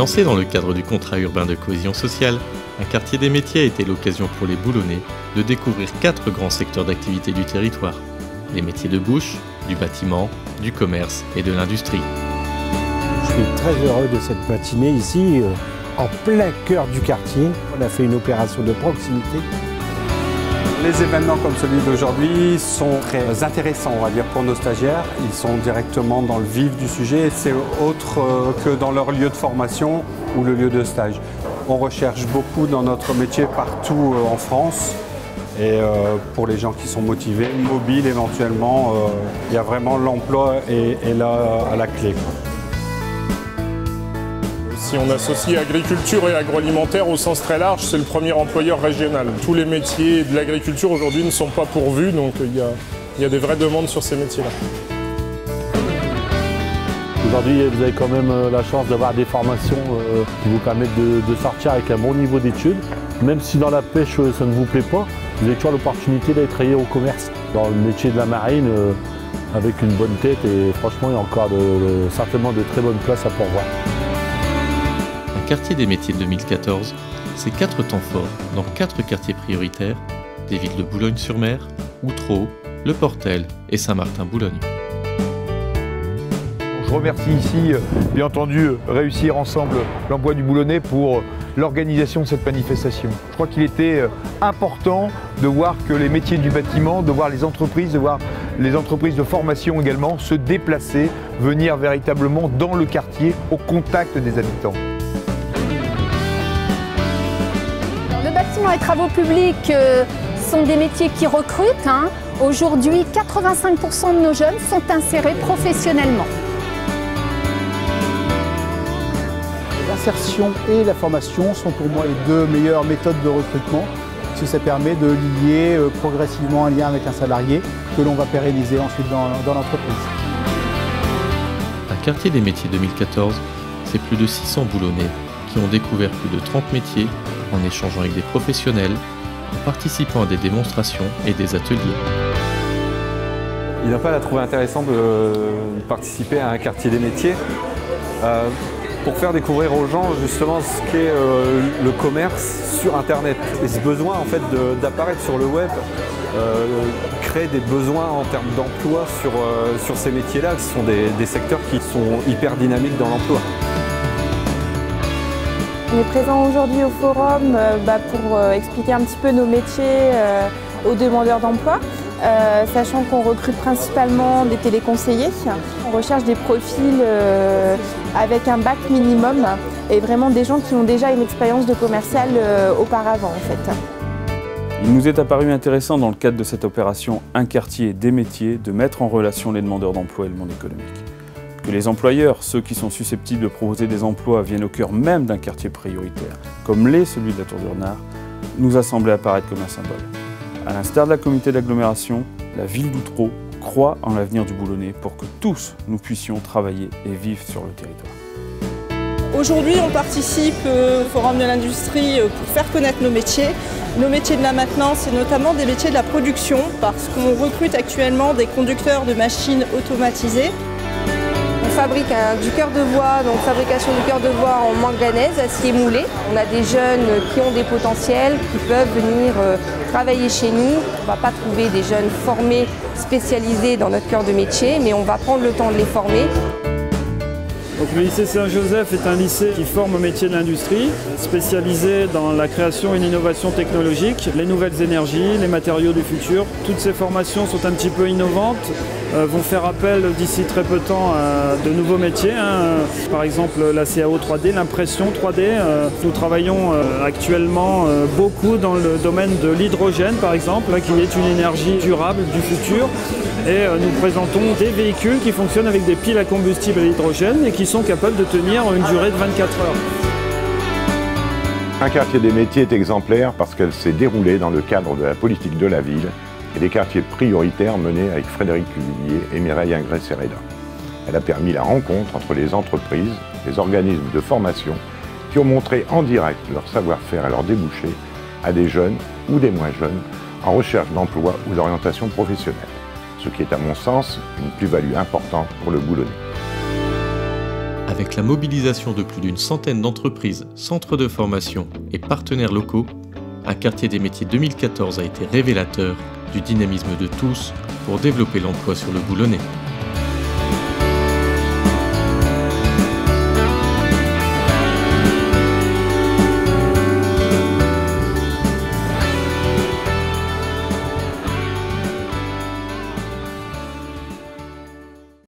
Financé dans le cadre du contrat urbain de cohésion sociale, un quartier des métiers a été l'occasion pour les Boulonnais de découvrir 4 grands secteurs d'activité du territoire. Les métiers de bouche, du bâtiment, du commerce et de l'industrie. Je suis très heureux de cette matinée ici, en plein cœur du quartier. On a fait une opération de proximité. Les événements comme celui d'aujourd'hui sont très intéressants, on va dire, pour nos stagiaires. Ils sont directement dans le vif du sujet. C'est autre que dans leur lieu de formation ou le lieu de stage. On recherche beaucoup dans notre métier partout en France. Et pour les gens qui sont motivés, mobiles éventuellement, il y a vraiment l'emploi est là à la clé. Si on associe agriculture et agroalimentaire au sens très large, c'est le premier employeur régional. Tous les métiers de l'agriculture aujourd'hui ne sont pas pourvus, donc il y a des vraies demandes sur ces métiers-là. Aujourd'hui, vous avez quand même la chance d'avoir des formations qui vous permettent de sortir avec un bon niveau d'études. Même si dans la pêche, ça ne vous plaît pas, vous avez toujours l'opportunité d'aller travailler au commerce. Dans le métier de la marine, avec une bonne tête, et franchement, il y a encore certainement de très bonnes places à pourvoir. Un quartier des métiers de 2014, c'est 4 temps forts dans 4 quartiers prioritaires des villes de Boulogne-sur-Mer, Outreau, Le Portel et Saint-Martin-Boulogne. Je remercie ici, bien entendu, Réussir Ensemble l'Emploi du Boulonnais pour l'organisation de cette manifestation. Je crois qu'il était important de voir que les métiers du bâtiment, de voir les entreprises de formation également se déplacer, venir véritablement dans le quartier, au contact des habitants. Le bâtiment et travaux publics sont des métiers qui recrutent. Aujourd'hui, 85% de nos jeunes sont insérés professionnellement. L'insertion et la formation sont pour moi les 2 meilleures méthodes de recrutement, parce que ça permet de lier progressivement un lien avec un salarié que l'on va pérenniser ensuite dans l'entreprise. Un quartier des métiers 2014, c'est plus de 600 Boulonnais qui ont découvert plus de 30 métiers en échangeant avec des professionnels, en participant à des démonstrations et des ateliers. Il n'a pas à trouver intéressant de participer à un quartier des métiers pour faire découvrir aux gens justement ce qu'est le commerce sur Internet. Et ce besoin en fait d'apparaître sur le web crée des besoins en termes d'emploi sur ces métiers-là, qui sont des secteurs qui sont hyper dynamiques dans l'emploi. On est présent aujourd'hui au forum pour expliquer un petit peu nos métiers aux demandeurs d'emploi. Sachant qu'on recrute principalement des téléconseillers. On recherche des profils avec un bac minimum et vraiment des gens qui ont déjà une expérience de commercial auparavant en fait. Il nous est apparu intéressant dans le cadre de cette opération Un quartier des métiers de mettre en relation les demandeurs d'emploi et le monde économique. Que les employeurs, ceux qui sont susceptibles de proposer des emplois, viennent au cœur même d'un quartier prioritaire, comme l'est celui de la Tour du Renard, nous a semblé apparaître comme un symbole. À l'instar de la communauté d'agglomération, la ville d'Outreau croit en l'avenir du Boulonnais pour que tous nous puissions travailler et vivre sur le territoire. Aujourd'hui, on participe au Forum de l'Industrie pour faire connaître nos métiers. Nos métiers de la maintenance et notamment des métiers de la production parce qu'on recrute actuellement des conducteurs de machines automatisées. On fabrique du cœur de bois, donc fabrication du cœur de bois en manganèse, acier moulé. On a des jeunes qui ont des potentiels, qui peuvent venir travailler chez nous. On ne va pas trouver des jeunes formés, spécialisés dans notre cœur de métier, mais on va prendre le temps de les former. Donc, le lycée Saint-Joseph est un lycée qui forme au métier de l'industrie, spécialisé dans la création et l'innovation technologique, les nouvelles énergies, les matériaux du futur. Toutes ces formations sont un petit peu innovantes, vont faire appel d'ici très peu de temps à de nouveaux métiers. Par exemple la CAO 3D, l'impression 3D. Nous travaillons actuellement beaucoup dans le domaine de l'hydrogène par exemple, qui est une énergie durable du futur. Et nous présentons des véhicules qui fonctionnent avec des piles à combustible à l'hydrogène et qui sont capables de tenir une durée de 24 heures. Un quartier des métiers est exemplaire parce qu'elle s'est déroulée dans le cadre de la politique de la ville et des quartiers prioritaires menés avec Frédéric Cuvillier et Mireille Ingré-Sereda. Elle a permis la rencontre entre les entreprises, les organismes de formation qui ont montré en direct leur savoir-faire et leurs débouchés à des jeunes ou des moins jeunes en recherche d'emploi ou d'orientation professionnelle. Ce qui est à mon sens une plus-value importante pour le Boulonnais. Avec la mobilisation de plus d'une centaine d'entreprises, centres de formation et partenaires locaux, un quartier des métiers 2014 a été révélateur du dynamisme de tous pour développer l'emploi sur le Boulonnais.